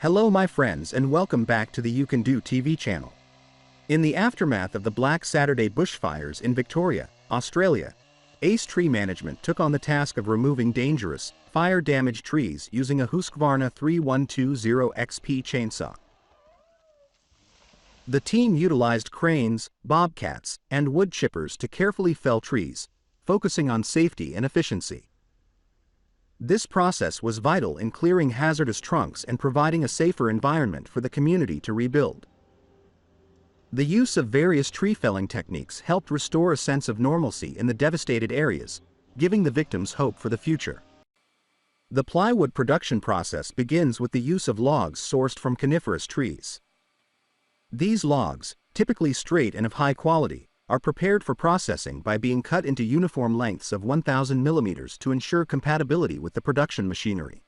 Hello my friends and welcome back to the You Can Do TV channel. In the aftermath of the Black Saturday bushfires in Victoria, Australia, ACE Tree Management took on the task of removing dangerous, fire-damaged trees using a Husqvarna 3120XP chainsaw. The team utilized cranes, bobcats, and wood chippers to carefully fell trees, focusing on safety and efficiency. This process was vital in clearing hazardous trunks and providing a safer environment for the community to rebuild. The use of various tree felling techniques helped restore a sense of normalcy in the devastated areas, giving the victims hope for the future. The plywood production process begins with the use of logs sourced from coniferous trees. These logs, typically straight and of high quality, are prepared for processing by being cut into uniform lengths of 1,000 millimeters to ensure compatibility with the production machinery.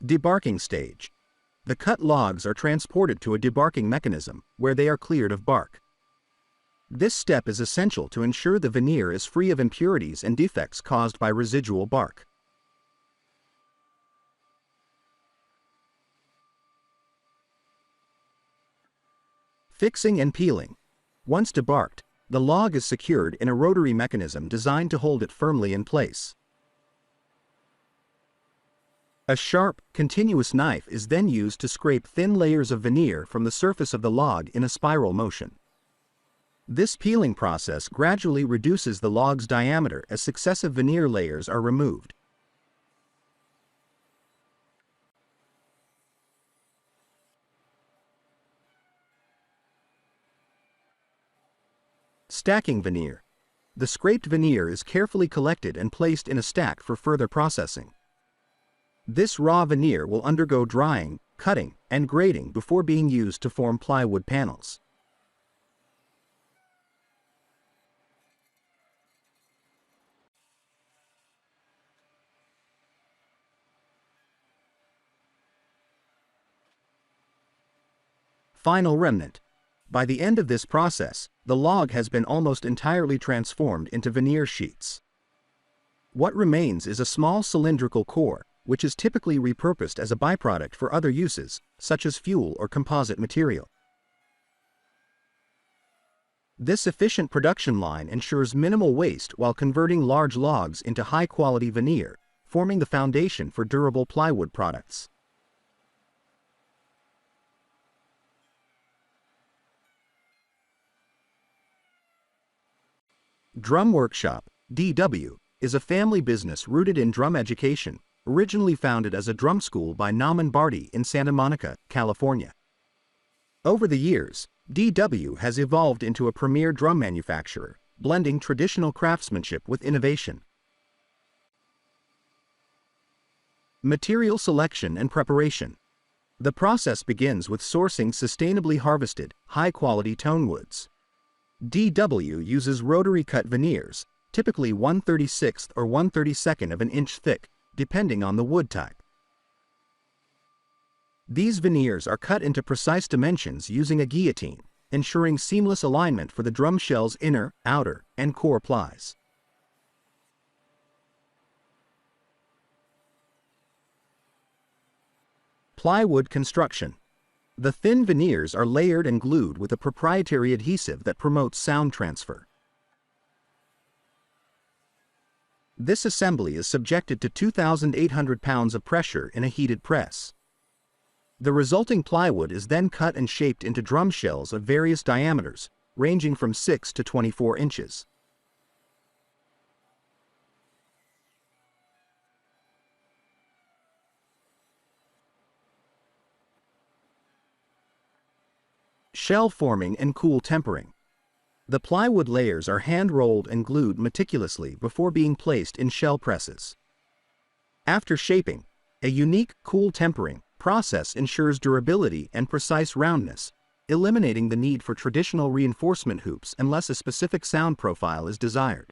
Debarking stage. The cut logs are transported to a debarking mechanism, where they are cleared of bark. This step is essential to ensure the veneer is free of impurities and defects caused by residual bark. Fixing and peeling. Once debarked, the log is secured in a rotary mechanism designed to hold it firmly in place. A sharp, continuous knife is then used to scrape thin layers of veneer from the surface of the log in a spiral motion. This peeling process gradually reduces the log's diameter as successive veneer layers are removed. Stacking veneer. The scraped veneer is carefully collected and placed in a stack for further processing. This raw veneer will undergo drying, cutting, and grading before being used to form plywood panels. Final remnant. By the end of this process, the log has been almost entirely transformed into veneer sheets. What remains is a small cylindrical core, which is typically repurposed as a byproduct for other uses, such as fuel or composite material. This efficient production line ensures minimal waste while converting large logs into high-quality veneer, forming the foundation for durable plywood products. Drum Workshop, DW, is a family business rooted in drum education, originally founded as a drum school by Nauman Barty in Santa Monica, California. Over the years, DW has evolved into a premier drum manufacturer, blending traditional craftsmanship with innovation. Material selection and preparation. The process begins with sourcing sustainably harvested, high-quality tone woods. DW uses rotary cut veneers, typically 1/36 or 1/32 of an inch thick, depending on the wood type. These veneers are cut into precise dimensions using a guillotine, ensuring seamless alignment for the drum shell's inner, outer, and core plies. Plywood construction. The thin veneers are layered and glued with a proprietary adhesive that promotes sound transfer. This assembly is subjected to 2,800 pounds of pressure in a heated press. The resulting plywood is then cut and shaped into drum shells of various diameters, ranging from 6 to 24 inches. Shell forming and cool tempering. The plywood layers are hand-rolled and glued meticulously before being placed in shell presses. After shaping, a unique cool tempering process ensures durability and precise roundness, eliminating the need for traditional reinforcement hoops unless a specific sound profile is desired.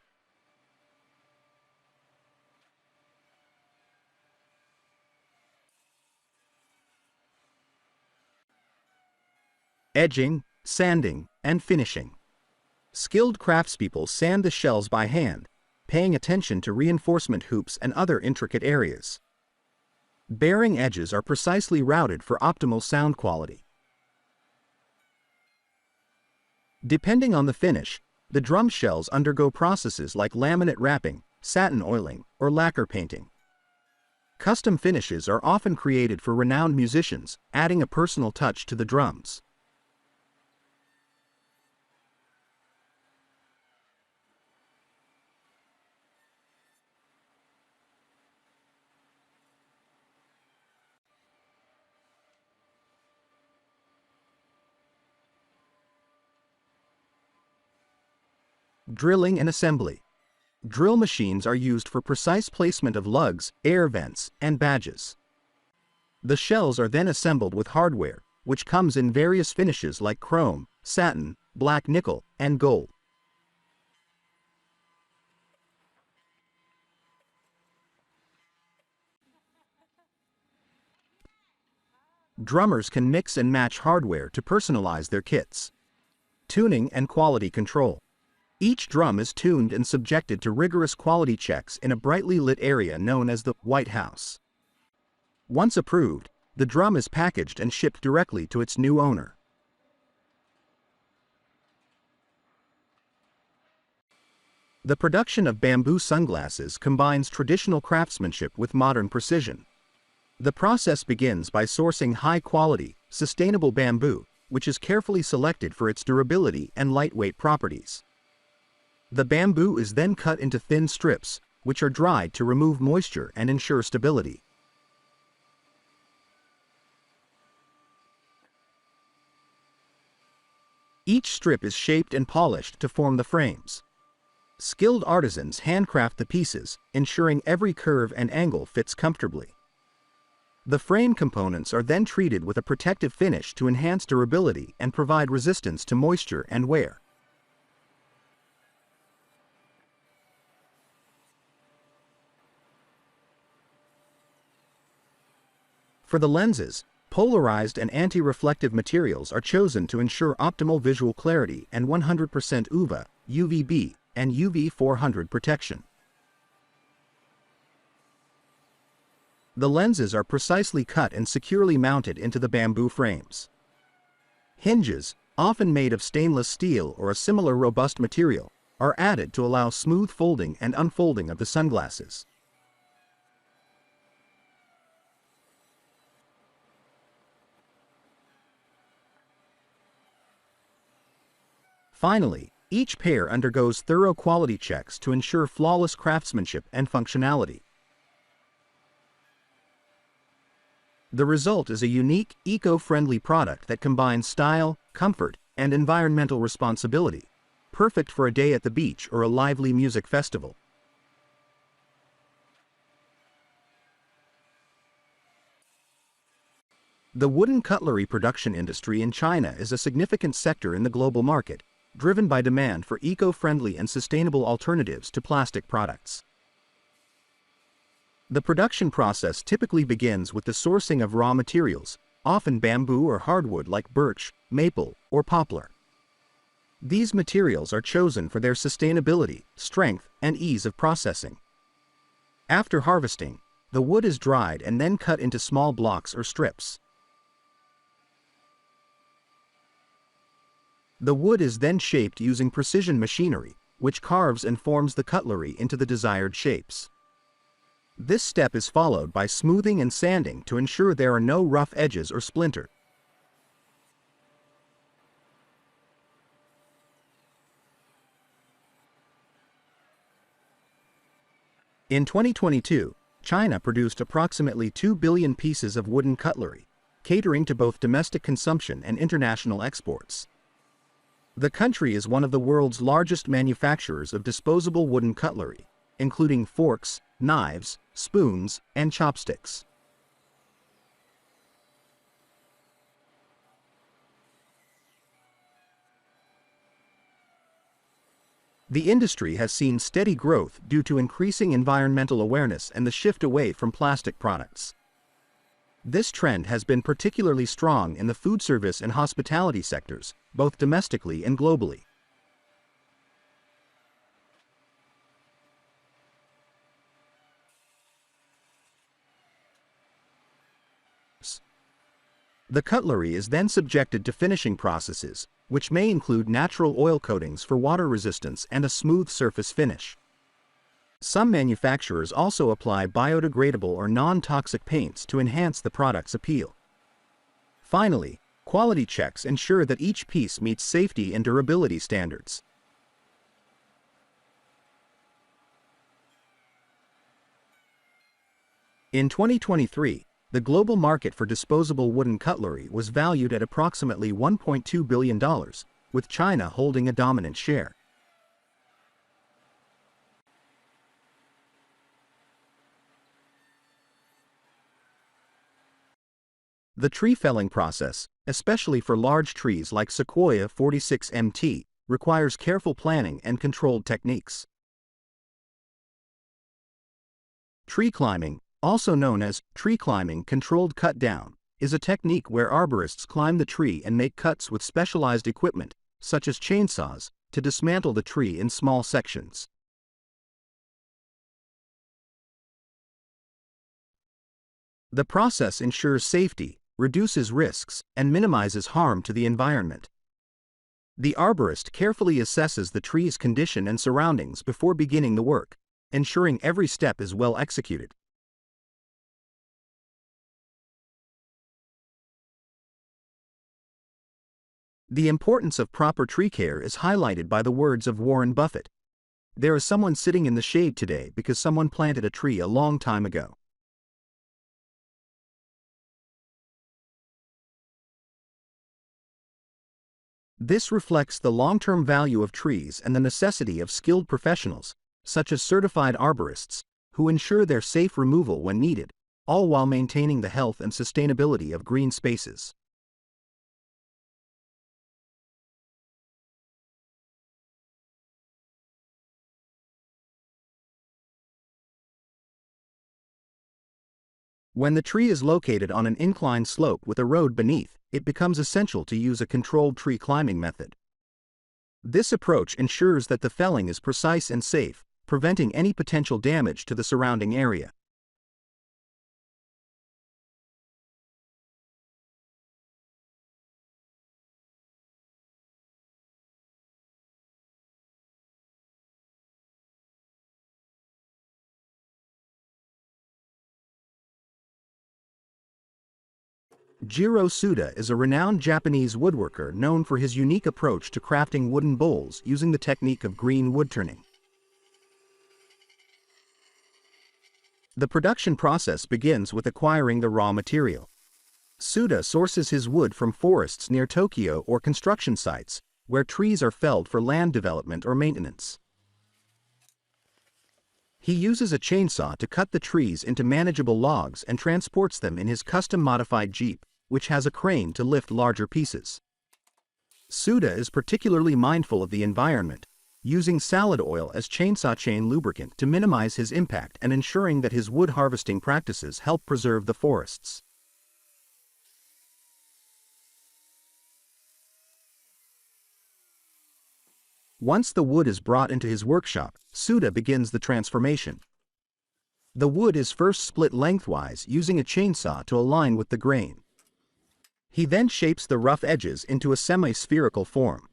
Edging, sanding, and finishing. Skilled craftspeople sand the shells by hand, paying attention to reinforcement hoops and other intricate areas. Bearing edges are precisely routed for optimal sound quality. Depending on the finish, the drum shells undergo processes like laminate wrapping, satin oiling, or lacquer painting. Custom finishes are often created for renowned musicians, adding a personal touch to the drums. Drilling and assembly. Drill machines are used for precise placement of lugs, air vents, and badges. The shells are then assembled with hardware, which comes in various finishes like chrome, satin, black nickel, and gold. Drummers can mix and match hardware to personalize their kits. Tuning and quality control. Each drum is tuned and subjected to rigorous quality checks in a brightly lit area known as the White House. Once approved, the drum is packaged and shipped directly to its new owner. The production of bamboo sunglasses combines traditional craftsmanship with modern precision. The process begins by sourcing high-quality, sustainable bamboo, which is carefully selected for its durability and lightweight properties. The bamboo is then cut into thin strips, which are dried to remove moisture and ensure stability. Each strip is shaped and polished to form the frames. Skilled artisans handcraft the pieces, ensuring every curve and angle fits comfortably. The frame components are then treated with a protective finish to enhance durability and provide resistance to moisture and wear. For the lenses, polarized and anti-reflective materials are chosen to ensure optimal visual clarity and 100% UVA, UVB, and UV400 protection. The lenses are precisely cut and securely mounted into the bamboo frames. Hinges, often made of stainless steel or a similar robust material, are added to allow smooth folding and unfolding of the sunglasses. Finally, each pair undergoes thorough quality checks to ensure flawless craftsmanship and functionality. The result is a unique, eco-friendly product that combines style, comfort, and environmental responsibility, perfect for a day at the beach or a lively music festival. The wooden cutlery production industry in China is a significant sector in the global market, driven by demand for eco-friendly and sustainable alternatives to plastic products. The production process typically begins with the sourcing of raw materials, often bamboo or hardwood like birch, maple, or poplar. These materials are chosen for their sustainability, strength, and ease of processing. After harvesting, the wood is dried and then cut into small blocks or strips. The wood is then shaped using precision machinery, which carves and forms the cutlery into the desired shapes. This step is followed by smoothing and sanding to ensure there are no rough edges or splinter. In 2022, China produced approximately 2 billion pieces of wooden cutlery, catering to both domestic consumption and international exports. The country is one of the world's largest manufacturers of disposable wooden cutlery, including forks, knives, spoons, and chopsticks. The industry has seen steady growth due to increasing environmental awareness and the shift away from plastic products. This trend has been particularly strong in the food service and hospitality sectors, both domestically and globally. The cutlery is then subjected to finishing processes, which may include natural oil coatings for water resistance and a smooth surface finish. Some manufacturers also apply biodegradable or non-toxic paints to enhance the product's appeal. Finally, quality checks ensure that each piece meets safety and durability standards. In 2023, the global market for disposable wooden cutlery was valued at approximately $1.2 billion, with China holding a dominant share. The tree felling process, especially for large trees like Sequoia 46MT, requires careful planning and controlled techniques. Tree climbing, also known as tree climbing controlled cut down, is a technique where arborists climb the tree and make cuts with specialized equipment, such as chainsaws, to dismantle the tree in small sections. The process ensures safety, reduces risks, and minimizes harm to the environment. The arborist carefully assesses the tree's condition and surroundings before beginning the work, ensuring every step is well executed. The importance of proper tree care is highlighted by the words of Warren Buffett. There is someone sitting in the shade today because someone planted a tree a long time ago. This reflects the long-term value of trees and the necessity of skilled professionals, such as certified arborists, who ensure their safe removal when needed, all while maintaining the health and sustainability of green spaces. When the tree is located on an inclined slope with a road beneath, it becomes essential to use a controlled tree climbing method. This approach ensures that the felling is precise and safe, preventing any potential damage to the surrounding area. Jiro Suda is a renowned Japanese woodworker known for his unique approach to crafting wooden bowls using the technique of green wood turning. The production process begins with acquiring the raw material. Suda sources his wood from forests near Tokyo or construction sites, where trees are felled for land development or maintenance. He uses a chainsaw to cut the trees into manageable logs and transports them in his custom-modified Jeep, which has a crane to lift larger pieces. Suda is particularly mindful of the environment, using salad oil as chainsaw chain lubricant to minimize his impact and ensuring that his wood harvesting practices help preserve the forests. Once the wood is brought into his workshop, Suda begins the transformation. The wood is first split lengthwise using a chainsaw to align with the grain. He then shapes the rough edges into a semi-spherical form.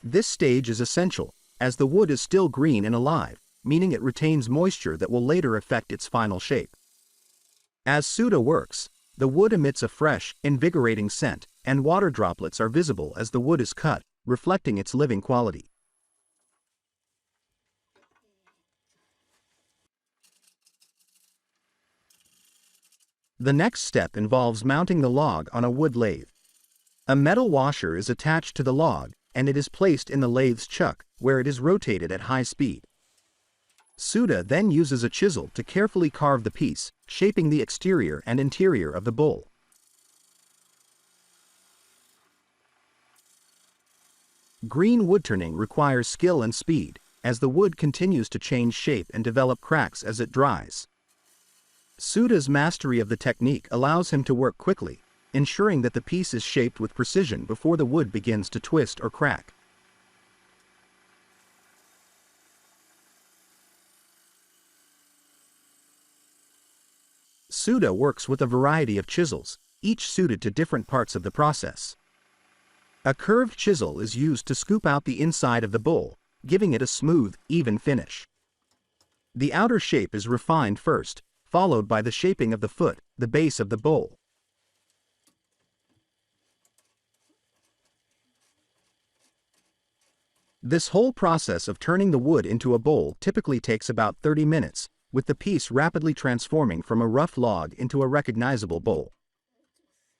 This stage is essential, as the wood is still green and alive, meaning it retains moisture that will later affect its final shape. As Suda works, the wood emits a fresh, invigorating scent, and water droplets are visible as the wood is cut, reflecting its living quality. The next step involves mounting the log on a wood lathe. A metal washer is attached to the log, and it is placed in the lathe's chuck, where it is rotated at high speed. Suda then uses a chisel to carefully carve the piece, shaping the exterior and interior of the bowl. Green wood turning requires skill and speed, as the wood continues to change shape and develop cracks as it dries. Suda's mastery of the technique allows him to work quickly, ensuring that the piece is shaped with precision before the wood begins to twist or crack. Suda works with a variety of chisels, each suited to different parts of the process. A curved chisel is used to scoop out the inside of the bowl, giving it a smooth, even finish. The outer shape is refined first, followed by the shaping of the foot, the base of the bowl. This whole process of turning the wood into a bowl typically takes about 30 minutes, with the piece rapidly transforming from a rough log into a recognizable bowl.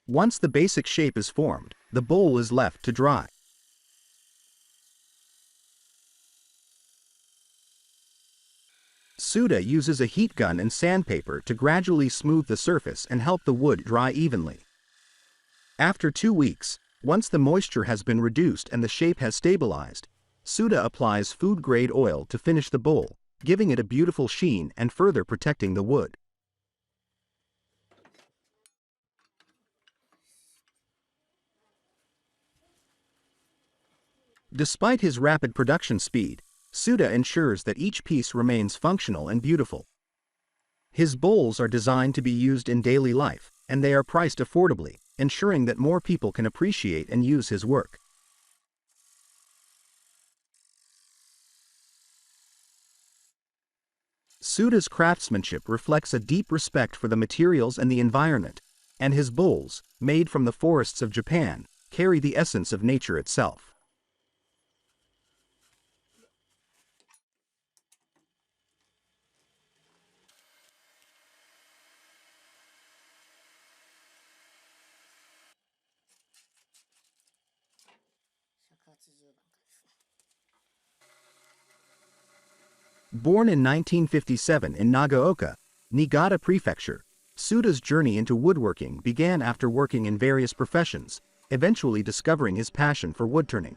Once the basic shape is formed, the bowl is left to dry. Suda uses a heat gun and sandpaper to gradually smooth the surface and help the wood dry evenly. After 2 weeks, once the moisture has been reduced and the shape has stabilized, Suda applies food-grade oil to finish the bowl, giving it a beautiful sheen and further protecting the wood. Despite his rapid production speed, Suda ensures that each piece remains functional and beautiful. His bowls are designed to be used in daily life, and they are priced affordably, ensuring that more people can appreciate and use his work. Suda's craftsmanship reflects a deep respect for the materials and the environment, and his bowls, made from the forests of Japan, carry the essence of nature itself. Born in 1957 in Nagaoka, Niigata Prefecture, Suda's journey into woodworking began after working in various professions, eventually discovering his passion for woodturning.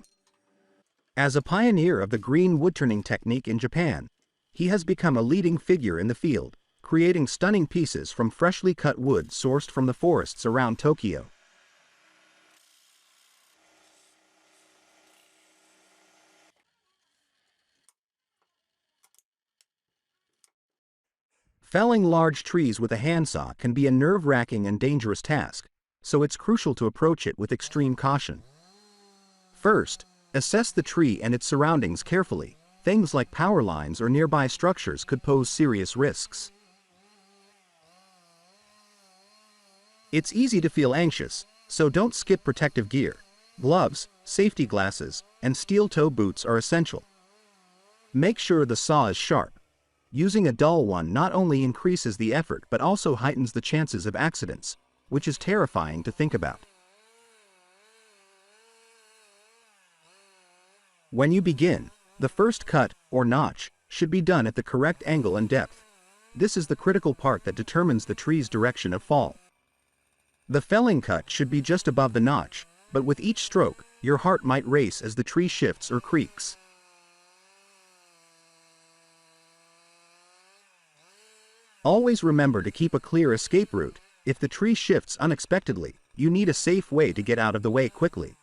As a pioneer of the green woodturning technique in Japan, he has become a leading figure in the field, creating stunning pieces from freshly cut wood sourced from the forests around Tokyo. Felling large trees with a handsaw can be a nerve-wracking and dangerous task, so it's crucial to approach it with extreme caution. First, assess the tree and its surroundings carefully. Things like power lines or nearby structures could pose serious risks. It's easy to feel anxious, so don't skip protective gear. Gloves, safety glasses, and steel-toe boots are essential. Make sure the saw is sharp. Using a dull one not only increases the effort but also heightens the chances of accidents, which is terrifying to think about. When you begin, the first cut, or notch, should be done at the correct angle and depth. This is the critical part that determines the tree's direction of fall. The felling cut should be just above the notch, but with each stroke, your heart might race as the tree shifts or creaks. Always remember to keep a clear escape route. If the tree shifts unexpectedly, you need a safe way to get out of the way quickly.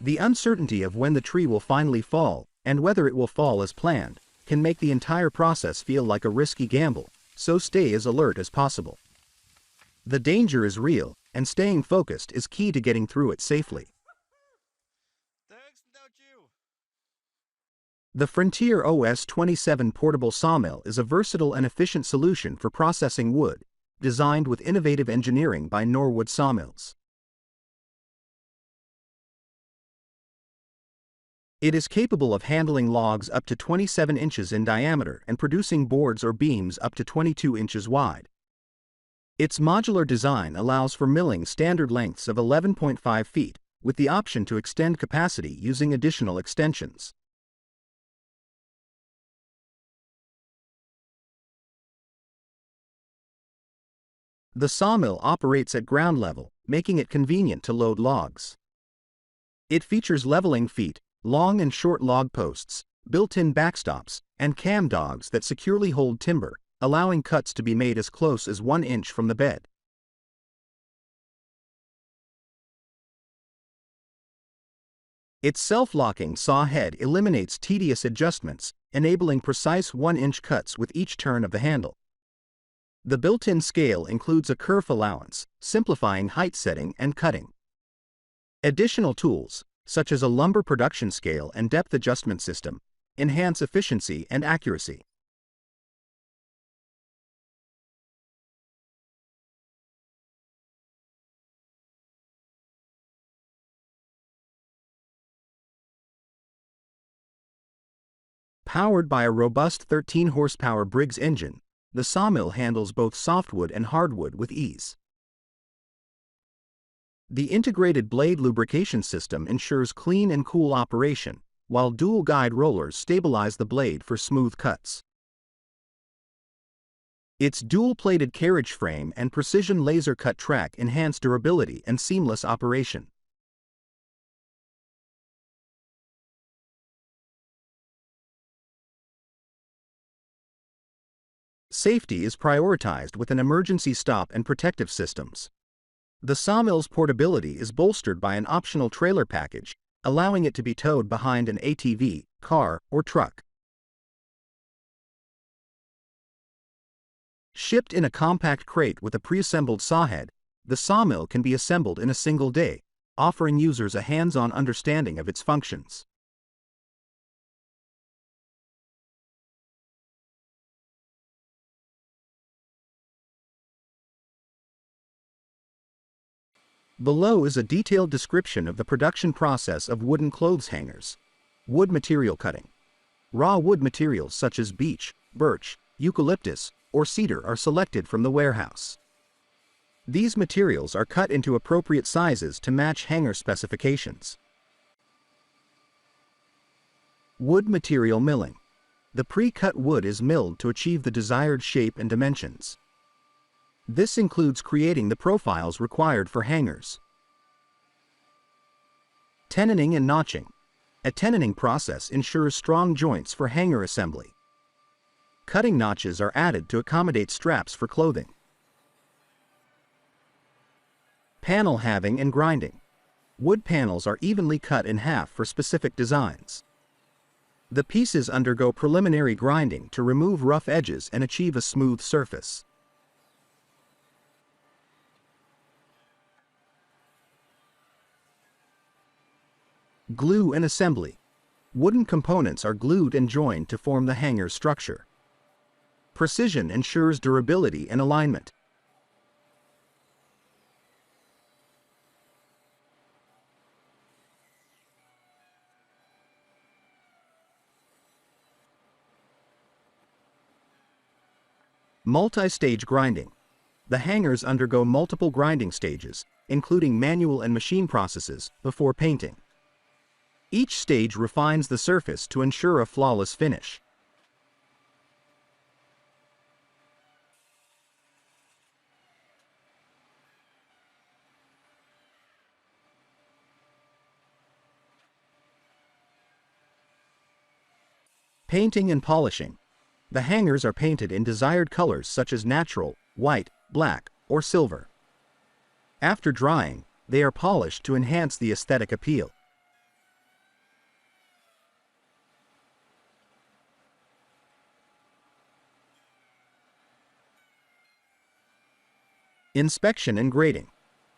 The uncertainty of when the tree will finally fall, and whether it will fall as planned, can make the entire process feel like a risky gamble, so stay as alert as possible. The danger is real, and staying focused is key to getting through it safely. The Frontier OS 27 portable sawmill is a versatile and efficient solution for processing wood, designed with innovative engineering by Norwood Sawmills. It is capable of handling logs up to 27 inches in diameter and producing boards or beams up to 22 inches wide. Its modular design allows for milling standard lengths of 11.5 feet, with the option to extend capacity using additional extensions. The sawmill operates at ground level, making it convenient to load logs. It features leveling feet, long and short log posts, built-in backstops, and cam dogs that securely hold timber, allowing cuts to be made as close as 1 inch from the bed. Its self-locking saw head eliminates tedious adjustments, enabling precise 1-inch cuts with each turn of the handle. The built-in scale includes a kerf allowance, simplifying height setting and cutting. Additional tools, such as a lumber production scale and depth adjustment system, enhance efficiency and accuracy. Powered by a robust 13-horsepower Briggs engine, the sawmill handles both softwood and hardwood with ease. The integrated blade lubrication system ensures clean and cool operation, while dual guide rollers stabilize the blade for smooth cuts. Its dual-plated carriage frame and precision laser cut track enhance durability and seamless operation. Safety is prioritized with an emergency stop and protective systems. The sawmill's portability is bolstered by an optional trailer package, allowing it to be towed behind an ATV, car, or truck. Shipped in a compact crate with a pre-assembled sawhead, the sawmill can be assembled in a single day, offering users a hands-on understanding of its functions. Below is a detailed description of the production process of wooden clothes hangers. Wood material cutting. Raw wood materials such as beech, birch, eucalyptus, or cedar are selected from the warehouse. These materials are cut into appropriate sizes to match hanger specifications. Wood material milling. The pre-cut wood is milled to achieve the desired shape and dimensions. This includes creating the profiles required for hangers. Tenoning and notching. A tenoning process ensures strong joints for hanger assembly. Cutting notches are added to accommodate straps for clothing. Panel halving and grinding. Wood panels are evenly cut in half for specific designs. The pieces undergo preliminary grinding to remove rough edges and achieve a smooth surface. Glue and assembly. Wooden components are glued and joined to form the hanger structure. Precision ensures durability and alignment. Multi-stage grinding. The hangers undergo multiple grinding stages, including manual and machine processes, before painting. Each stage refines the surface to ensure a flawless finish. Painting and polishing. The hangers are painted in desired colors such as natural, white, black, or silver. After drying, they are polished to enhance the aesthetic appeal. Inspection and grading.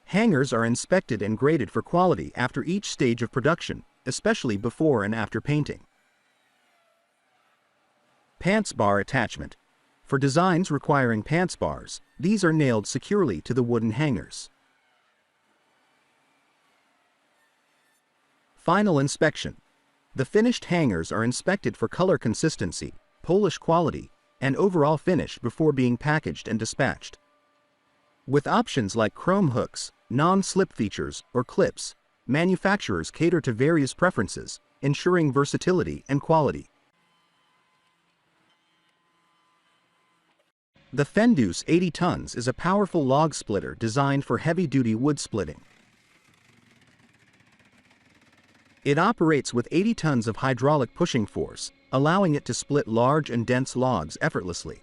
Hangers are inspected and graded for quality after each stage of production, especially before and after painting. Pants bar attachment. For designs requiring pants bars, these are nailed securely to the wooden hangers. Final inspection. The finished hangers are inspected for color consistency, polish quality, and overall finish before being packaged and dispatched. With options like chrome hooks, non-slip features, or clips, manufacturers cater to various preferences, ensuring versatility and quality. The Fendus 80 tons is a powerful log splitter designed for heavy-duty wood splitting. It operates with 80 tons of hydraulic pushing force, allowing it to split large and dense logs effortlessly.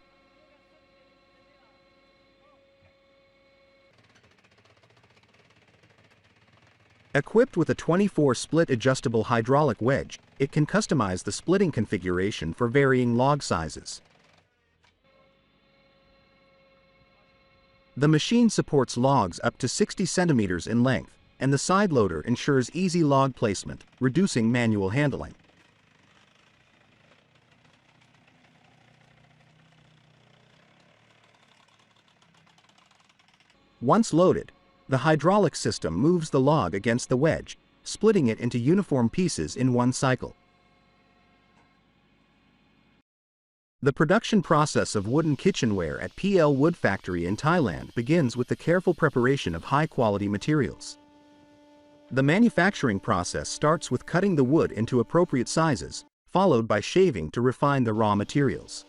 Equipped with a 24-split adjustable hydraulic wedge, it can customize the splitting configuration for varying log sizes. The machine supports logs up to 60 centimeters in length, and the side loader ensures easy log placement, reducing manual handling. Once loaded, the hydraulic system moves the log against the wedge, splitting it into uniform pieces in one cycle. The production process of wooden kitchenware at Plywood factory in Thailand begins with the careful preparation of high-quality materials. The manufacturing process starts with cutting the wood into appropriate sizes, followed by shaving to refine the raw materials.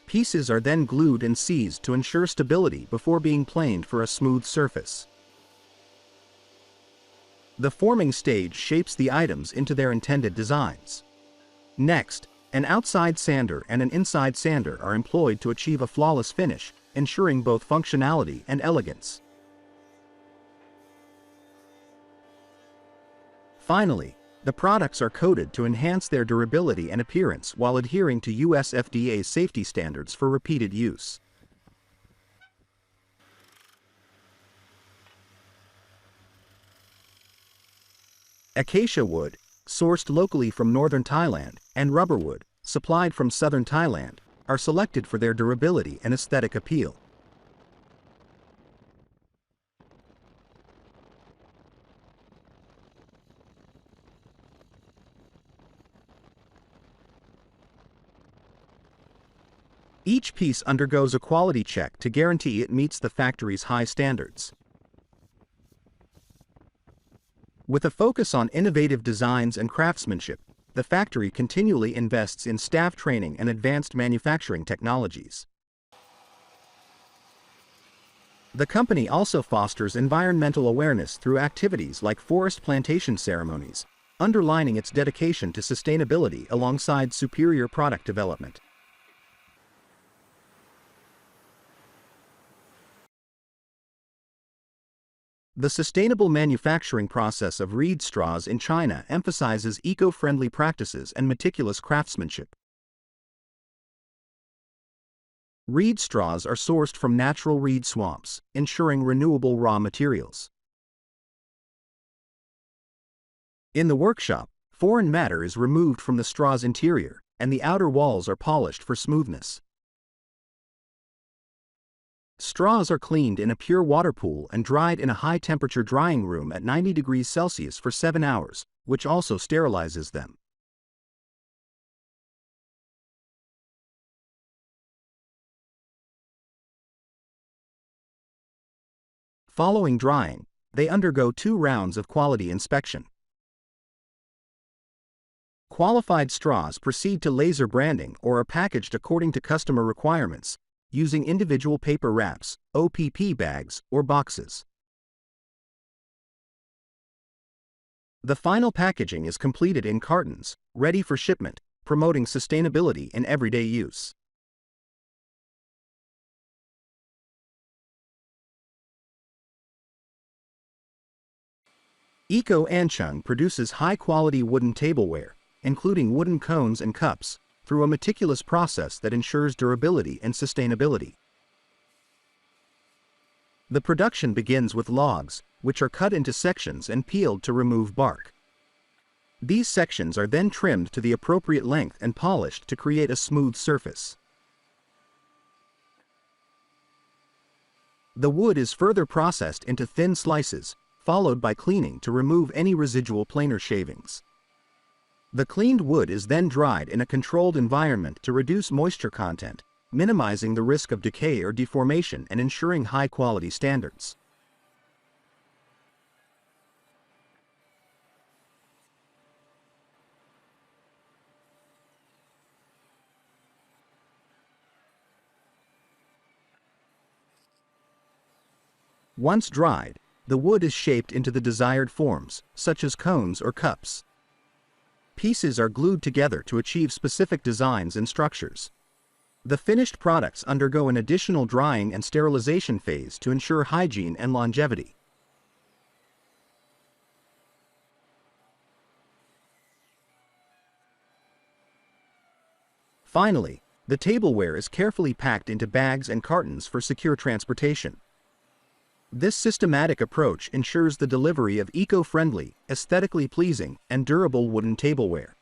Pieces are then glued and seized to ensure stability before being planed for a smooth surface. The forming stage shapes the items into their intended designs. Next, an outside sander and an inside sander are employed to achieve a flawless finish, ensuring both functionality and elegance. Finally, the products are coated to enhance their durability and appearance while adhering to US FDA safety standards for repeated use. Acacia wood, sourced locally from northern Thailand, and rubber wood, supplied from southern Thailand, are selected for their durability and aesthetic appeal. Each piece undergoes a quality check to guarantee it meets the factory's high standards. With a focus on innovative designs and craftsmanship, the factory continually invests in staff training and advanced manufacturing technologies. The company also fosters environmental awareness through activities like forest plantation ceremonies, underlining its dedication to sustainability alongside superior product development. The sustainable manufacturing process of reed straws in China emphasizes eco-friendly practices and meticulous craftsmanship. Reed straws are sourced from natural reed swamps, ensuring renewable raw materials. In the workshop, foreign matter is removed from the straw's interior, and the outer walls are polished for smoothness. Straws are cleaned in a pure water pool and dried in a high-temperature drying room at 90 degrees Celsius for 7 hours, which also sterilizes them. Following drying, they undergo 2 rounds of quality inspection. Qualified straws proceed to laser branding or are packaged according to customer requirements, using individual paper wraps, OPP bags, or boxes. The final packaging is completed in cartons, ready for shipment, promoting sustainability in everyday use. Eco Anchung produces high-quality wooden tableware, including wooden cones and cups, through a meticulous process that ensures durability and sustainability. The production begins with logs, which are cut into sections and peeled to remove bark. These sections are then trimmed to the appropriate length and polished to create a smooth surface. The wood is further processed into thin slices, followed by cleaning to remove any residual planer shavings. The cleaned wood is then dried in a controlled environment to reduce moisture content, minimizing the risk of decay or deformation and ensuring high-quality standards. Once dried, the wood is shaped into the desired forms, such as cones or cups. Pieces are glued together to achieve specific designs and structures. The finished products undergo an additional drying and sterilization phase to ensure hygiene and longevity. Finally, the tableware is carefully packed into bags and cartons for secure transportation. This systematic approach ensures the delivery of eco-friendly, aesthetically pleasing, and durable wooden tableware.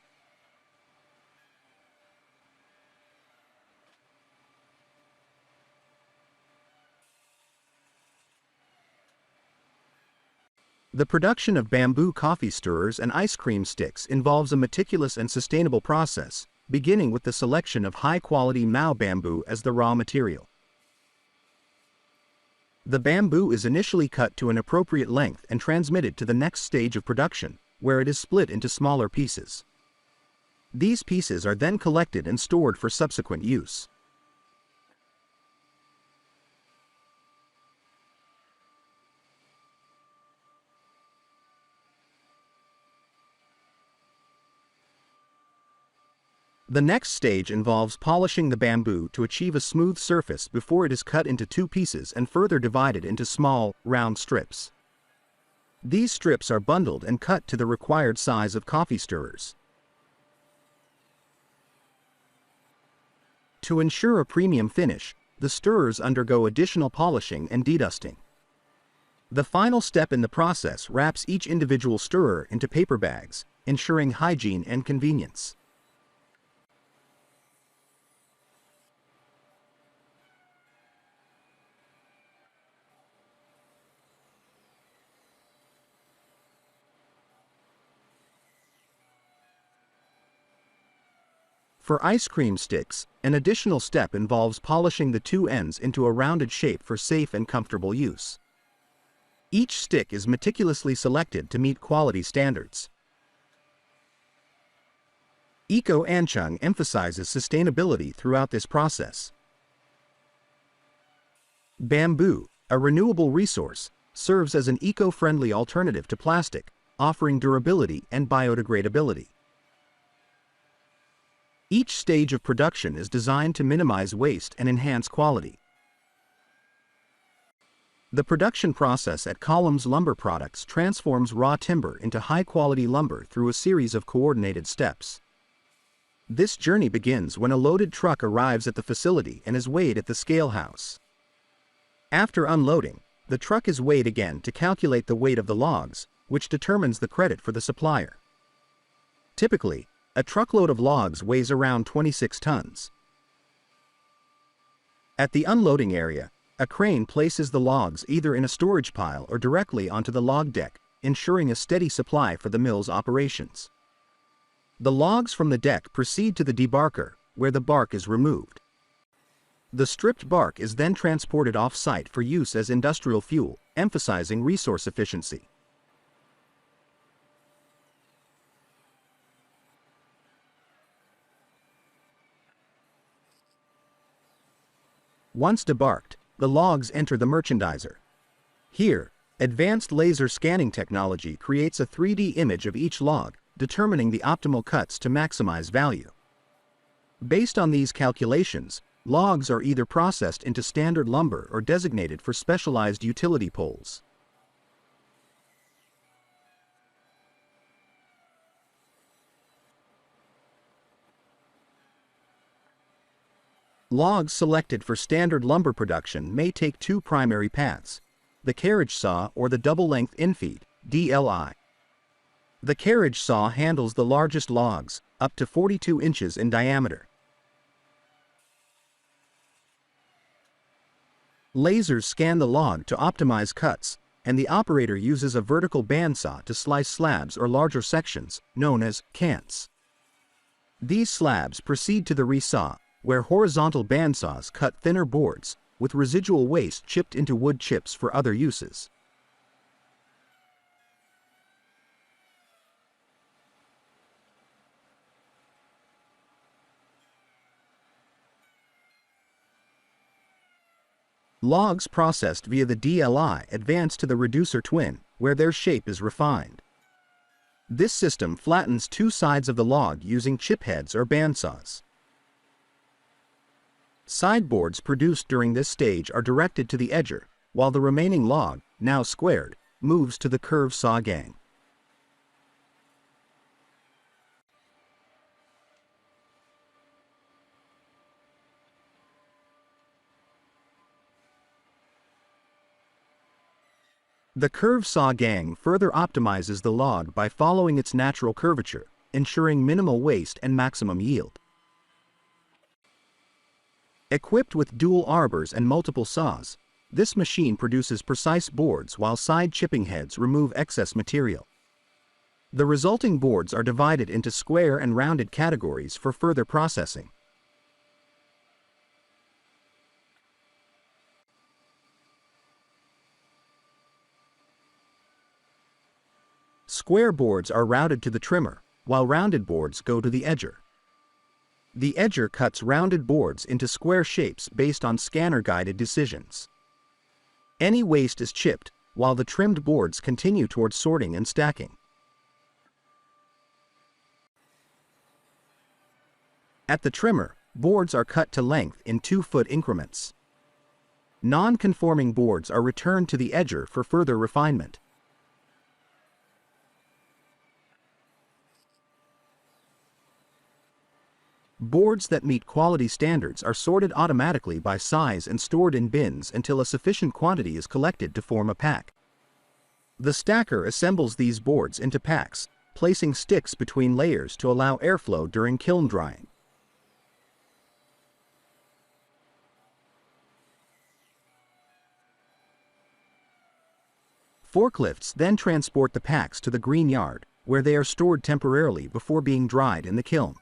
The production of bamboo coffee stirrers and ice cream sticks involves a meticulous and sustainable process, beginning with the selection of high-quality Mao bamboo as the raw material. The bamboo is initially cut to an appropriate length and transmitted to the next stage of production, where it is split into smaller pieces. These pieces are then collected and stored for subsequent use. The next stage involves polishing the bamboo to achieve a smooth surface before it is cut into two pieces and further divided into small, round strips. These strips are bundled and cut to the required size of coffee stirrers. To ensure a premium finish, the stirrers undergo additional polishing and dedusting. The final step in the process wraps each individual stirrer into paper bags, ensuring hygiene and convenience. For ice cream sticks, an additional step involves polishing the two ends into a rounded shape for safe and comfortable use. Each stick is meticulously selected to meet quality standards. Eco Anchung emphasizes sustainability throughout this process. Bamboo, a renewable resource, serves as an eco-friendly alternative to plastic, offering durability and biodegradability. Each stage of production is designed to minimize waste and enhance quality. The production process at Columns Lumber Products transforms raw timber into high-quality lumber through a series of coordinated steps. This journey begins when a loaded truck arrives at the facility and is weighed at the scale house. After unloading, the truck is weighed again to calculate the weight of the logs, which determines the credit for the supplier. Typically, a truckload of logs weighs around 26 tons. At the unloading area, a crane places the logs either in a storage pile or directly onto the log deck, ensuring a steady supply for the mill's operations. The logs from the deck proceed to the debarker, where the bark is removed. The stripped bark is then transported off-site for use as industrial fuel, emphasizing resource efficiency. Once debarked, the logs enter the merchandiser. Here, advanced laser scanning technology creates a 3D image of each log, determining the optimal cuts to maximize value. Based on these calculations, logs are either processed into standard lumber or designated for specialized utility poles. Logs selected for standard lumber production may take two primary paths: the carriage saw or the double-length infeed (DLI). The carriage saw handles the largest logs, up to 42 inches in diameter. Lasers scan the log to optimize cuts, and the operator uses a vertical bandsaw to slice slabs or larger sections, known as cants. These slabs proceed to the resaw, where horizontal bandsaws cut thinner boards, with residual waste chipped into wood chips for other uses. Logs processed via the DLI advance to the reducer twin, where their shape is refined. This system flattens two sides of the log using chip heads or bandsaws. Sideboards produced during this stage are directed to the edger, while the remaining log, now squared, moves to the curved saw gang. The curve saw gang further optimizes the log by following its natural curvature, ensuring minimal waste and maximum yield. Equipped with dual arbors and multiple saws, this machine produces precise boards while side chipping heads remove excess material. The resulting boards are divided into square and rounded categories for further processing. Square boards are routed to the trimmer, while rounded boards go to the edger. The edger cuts rounded boards into square shapes based on scanner-guided decisions. Any waste is chipped, while the trimmed boards continue toward sorting and stacking. At the trimmer, boards are cut to length in 2-foot increments. Non-conforming boards are returned to the edger for further refinement. Boards that meet quality standards are sorted automatically by size and stored in bins until a sufficient quantity is collected to form a pack. The stacker assembles these boards into packs, placing sticks between layers to allow airflow during kiln drying. Forklifts then transport the packs to the green yard, where they are stored temporarily before being dried in the kiln.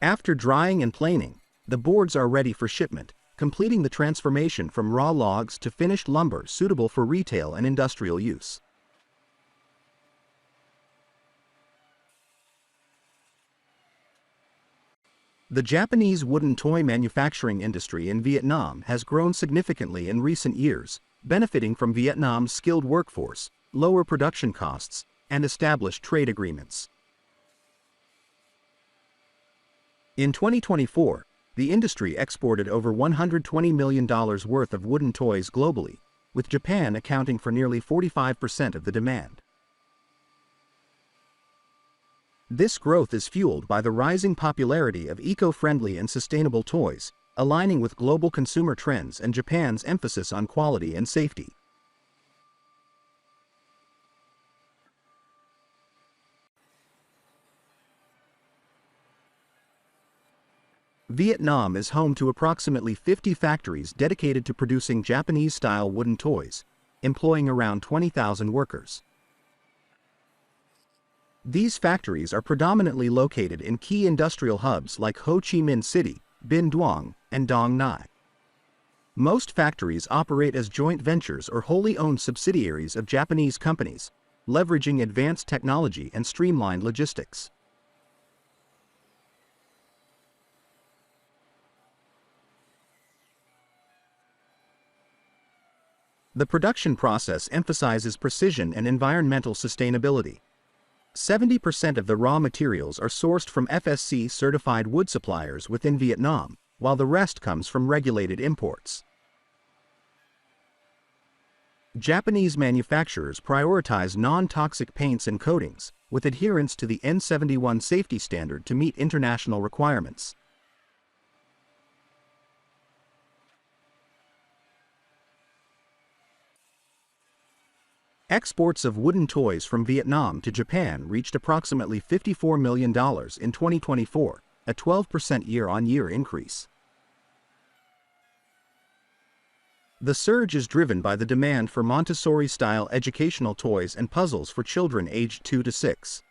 After drying and planing, the boards are ready for shipment, completing the transformation from raw logs to finished lumber suitable for retail and industrial use. The Japanese wooden toy manufacturing industry in Vietnam has grown significantly in recent years, benefiting from Vietnam's skilled workforce, lower production costs, and established trade agreements. In 2024, the industry exported over $120 million worth of wooden toys globally, with Japan accounting for nearly 45% of the demand. This growth is fueled by the rising popularity of eco-friendly and sustainable toys, aligning with global consumer trends and Japan's emphasis on quality and safety. Vietnam is home to approximately 50 factories dedicated to producing Japanese-style wooden toys, employing around 20,000 workers. These factories are predominantly located in key industrial hubs like Ho Chi Minh City, Binh Duong, and Dong Nai. Most factories operate as joint ventures or wholly owned subsidiaries of Japanese companies, leveraging advanced technology and streamlined logistics. The production process emphasizes precision and environmental sustainability. 70% of the raw materials are sourced from FSC-certified wood suppliers within Vietnam, while the rest comes from regulated imports. Japanese manufacturers prioritize non-toxic paints and coatings, with adherence to the N71 safety standard to meet international requirements. Exports of wooden toys from Vietnam to Japan reached approximately $54 million in 2024, a 12% year-on-year increase. The surge is driven by the demand for Montessori-style educational toys and puzzles for children aged 2 to 6.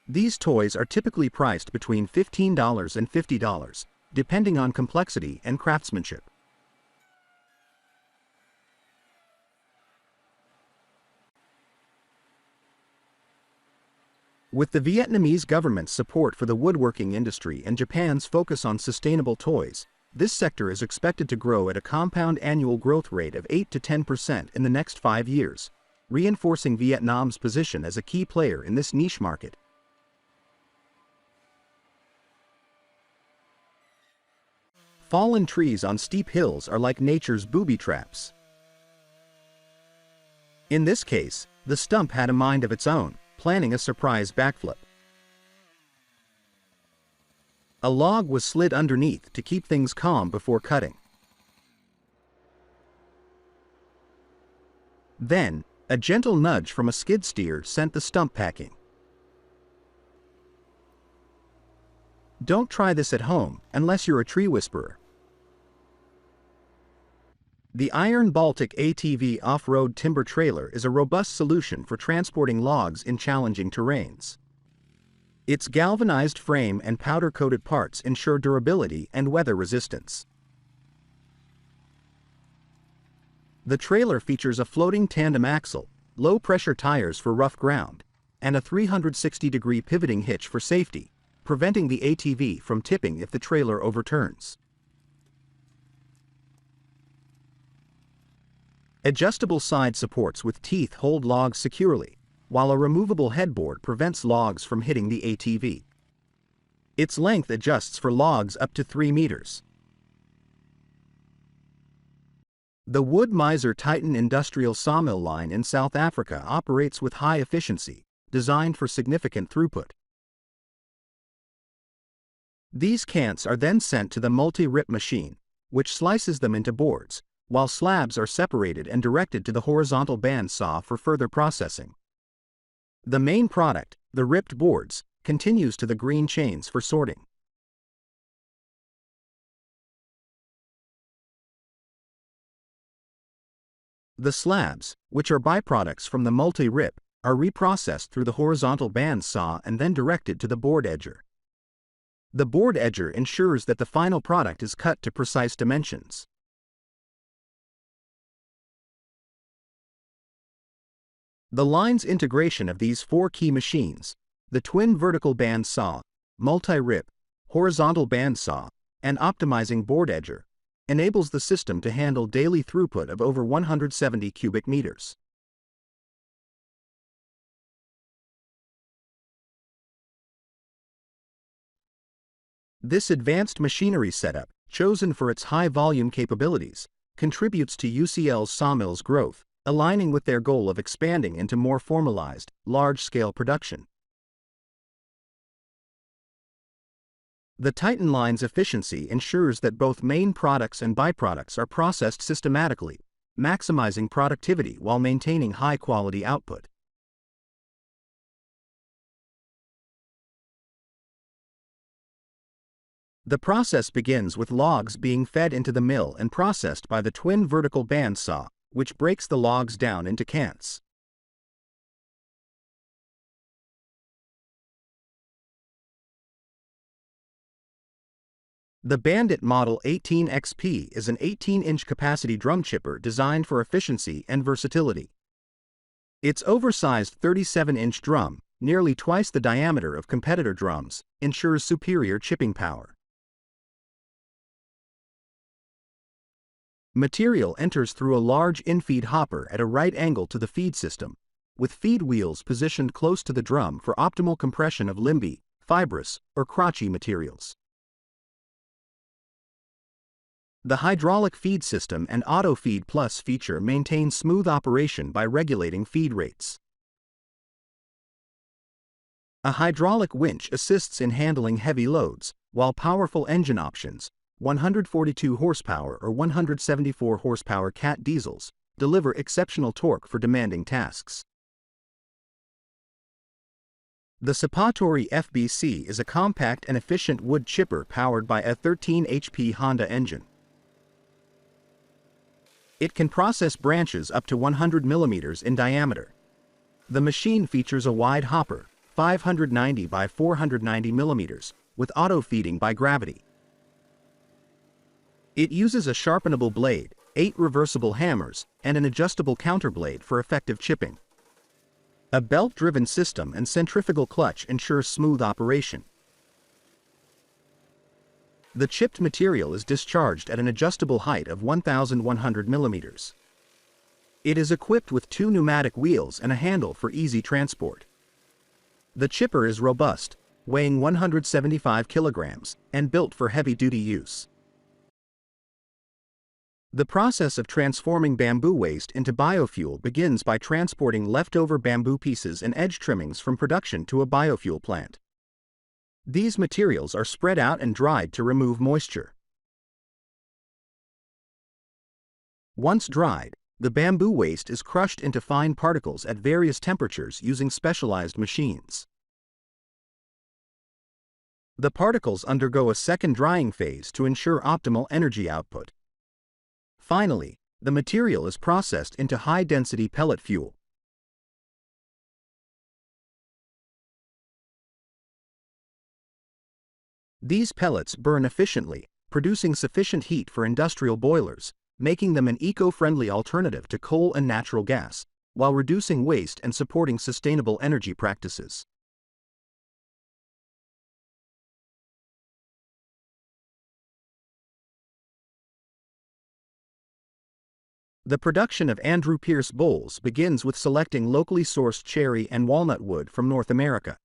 These toys are typically priced between $15 and $50, depending on complexity and craftsmanship. With the Vietnamese government's support for the woodworking industry and Japan's focus on sustainable toys, this sector is expected to grow at a compound annual growth rate of 8 to 10% in the next 5 years, reinforcing Vietnam's position as a key player in this niche market. Fallen trees on steep hills are like nature's booby traps. In this case, the stump had a mind of its own, planning a surprise backflip. A log was slid underneath to keep things calm before cutting. Then, a gentle nudge from a skid steer sent the stump packing. Don't try this at home, unless you're a tree whisperer. The Iron Baltic ATV off-road timber trailer is a robust solution for transporting logs in challenging terrains. Its galvanized frame and powder-coated parts ensure durability and weather resistance. The trailer features a floating tandem axle, low-pressure tires for rough ground, and a 360-degree pivoting hitch for safety, preventing the ATV from tipping if the trailer overturns. Adjustable side supports with teeth hold logs securely, while a removable headboard prevents logs from hitting the ATV. Its length adjusts for logs up to 3 meters. The Wood Miser Titan industrial sawmill line in South Africa operates with high efficiency, designed for significant throughput. These cants are then sent to the multi-rip machine, which slices them into boards, while slabs are separated and directed to the horizontal band saw for further processing. The main product, the ripped boards, continues to the green chains for sorting. The slabs, which are byproducts from the multi-rip, are reprocessed through the horizontal band saw and then directed to the board edger. The board edger ensures that the final product is cut to precise dimensions. The line's integration of these 4 key machines, the twin vertical band saw, multi-rip, horizontal band saw, and optimizing board edger, enables the system to handle daily throughput of over 170 cubic meters. This advanced machinery setup, chosen for its high volume capabilities, contributes to UCL's sawmill's growth, aligning with their goal of expanding into more formalized, large-scale production. The Titan line's efficiency ensures that both main products and byproducts are processed systematically, maximizing productivity while maintaining high-quality output. The process begins with logs being fed into the mill and processed by the twin vertical band saw, which breaks the logs down into cants. The Bandit Model 18XP is an 18-inch capacity drum chipper designed for efficiency and versatility. Its oversized 37-inch drum, nearly twice the diameter of competitor drums, ensures superior chipping power. Material enters through a large infeed hopper at a right angle to the feed system, with feed wheels positioned close to the drum for optimal compression of limby, fibrous, or crotchy materials. The hydraulic feed system and Auto Feed Plus feature maintain smooth operation by regulating feed rates. A hydraulic winch assists in handling heavy loads, while powerful engine options, 142 horsepower or 174 horsepower Cat diesels, deliver exceptional torque for demanding tasks. The Sapatori FBC is a compact and efficient wood chipper powered by a 13 HP Honda engine. It can process branches up to 100 mm in diameter. The machine features a wide hopper, 590 by 490 mm, with auto feeding by gravity. It uses a sharpenable blade, 8 reversible hammers, and an adjustable counterblade for effective chipping. A belt-driven system and centrifugal clutch ensure smooth operation. The chipped material is discharged at an adjustable height of 1,100 mm. It is equipped with 2 pneumatic wheels and a handle for easy transport. The chipper is robust, weighing 175 kilograms, and built for heavy-duty use. The process of transforming bamboo waste into biofuel begins by transporting leftover bamboo pieces and edge trimmings from production to a biofuel plant. These materials are spread out and dried to remove moisture. Once dried, The bamboo waste is crushed into fine particles at various temperatures using specialized machines. The particles undergo a second drying phase to ensure optimal energy output. Finally, the material is processed into high-density pellet fuel. These pellets burn efficiently, producing sufficient heat for industrial boilers, making them an eco-friendly alternative to coal and natural gas, while reducing waste and supporting sustainable energy practices. The production of Andrew Pierce bowls begins with selecting locally sourced cherry and walnut wood from North America.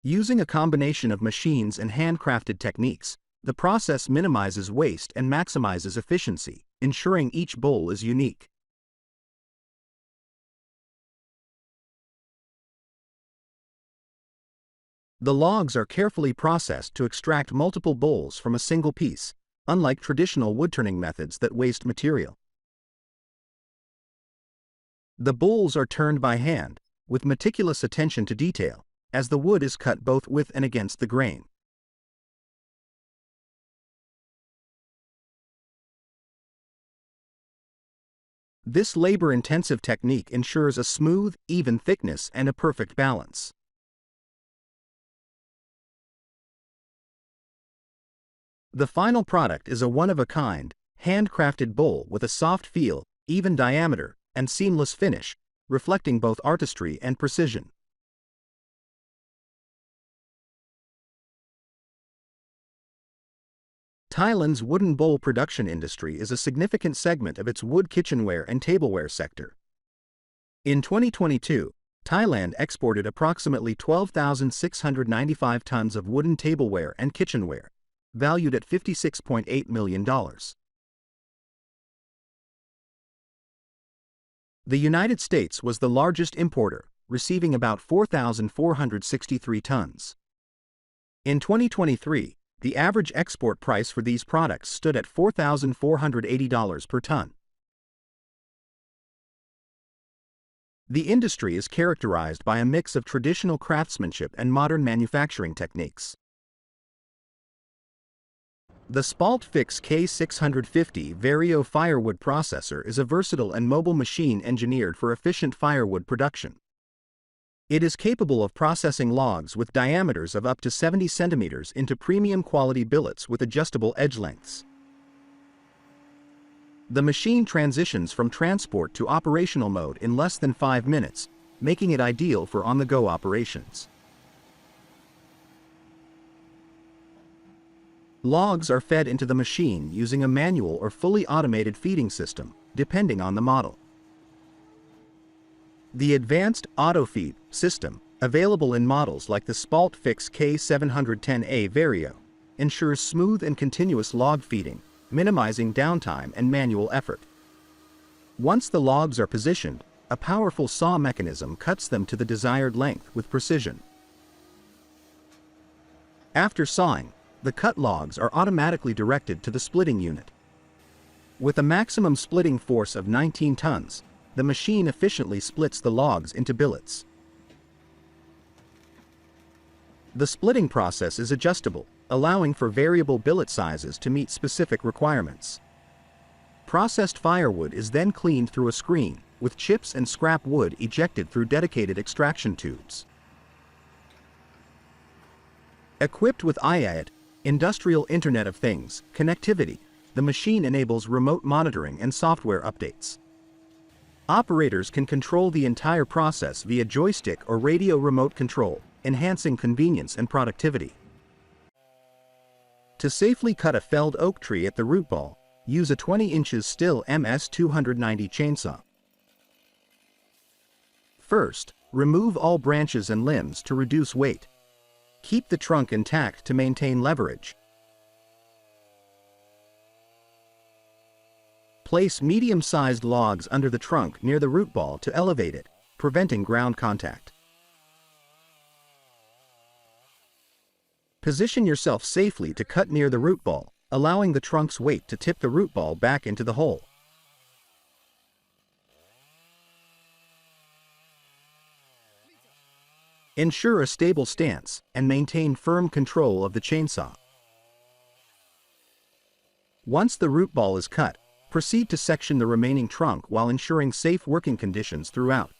Using a combination of machines and handcrafted techniques, the process minimizes waste and maximizes efficiency, ensuring each bowl is unique. The logs are carefully processed to extract multiple bowls from a single piece, unlike traditional wood-turning methods that waste material. The bowls are turned by hand, with meticulous attention to detail, as the wood is cut both with and against the grain. This labor-intensive technique ensures a smooth, even thickness and a perfect balance. The final product is a one-of-a-kind, handcrafted bowl with a soft feel, even diameter, and seamless finish, reflecting both artistry and precision. Thailand's wooden bowl production industry is a significant segment of its wood kitchenware and tableware sector. In 2022, Thailand exported approximately 12,695 tons of wooden tableware and kitchenware, valued at $56.8 million. The United States was the largest importer, receiving about 4,463 tons. In 2023, the average export price for these products stood at $4,480 per ton. The industry is characterized by a mix of traditional craftsmanship and modern manufacturing techniques. The Stump K650 Vario firewood processor is a versatile and mobile machine engineered for efficient firewood production. It is capable of processing logs with diameters of up to 70 centimeters into premium quality billets with adjustable edge lengths. The machine transitions from transport to operational mode in less than 5 minutes, making it ideal for on-the-go operations. Logs are fed into the machine using a manual or fully automated feeding system, depending on the model. The advanced auto-feed system, available in models like the Stump K710A Vario, ensures smooth and continuous log feeding, minimizing downtime and manual effort. Once the logs are positioned, a powerful saw mechanism cuts them to the desired length with precision. After sawing, the cut logs are automatically directed to the splitting unit. With a maximum splitting force of 19 tons, the machine efficiently splits the logs into billets. The splitting process is adjustable, allowing for variable billet sizes to meet specific requirements. Processed firewood is then cleaned through a screen, with chips and scrap wood ejected through dedicated extraction tubes. Equipped with IoT, Industrial Internet of Things, connectivity, the machine enables remote monitoring and software updates. Operators can control the entire process via joystick or radio remote control, enhancing convenience and productivity. To safely cut a felled oak tree at the root ball, use a 20 inches Stihl MS-290 chainsaw. First, remove all branches and limbs to reduce weight. Keep the trunk intact to maintain leverage. Place medium-sized logs under the trunk near the root ball to elevate it, preventing ground contact. Position yourself safely to cut near the root ball, allowing the trunk's weight to tip the root ball back into the hole. Ensure a stable stance and maintain firm control of the chainsaw. Once the root ball is cut, proceed to section the remaining trunk while ensuring safe working conditions throughout.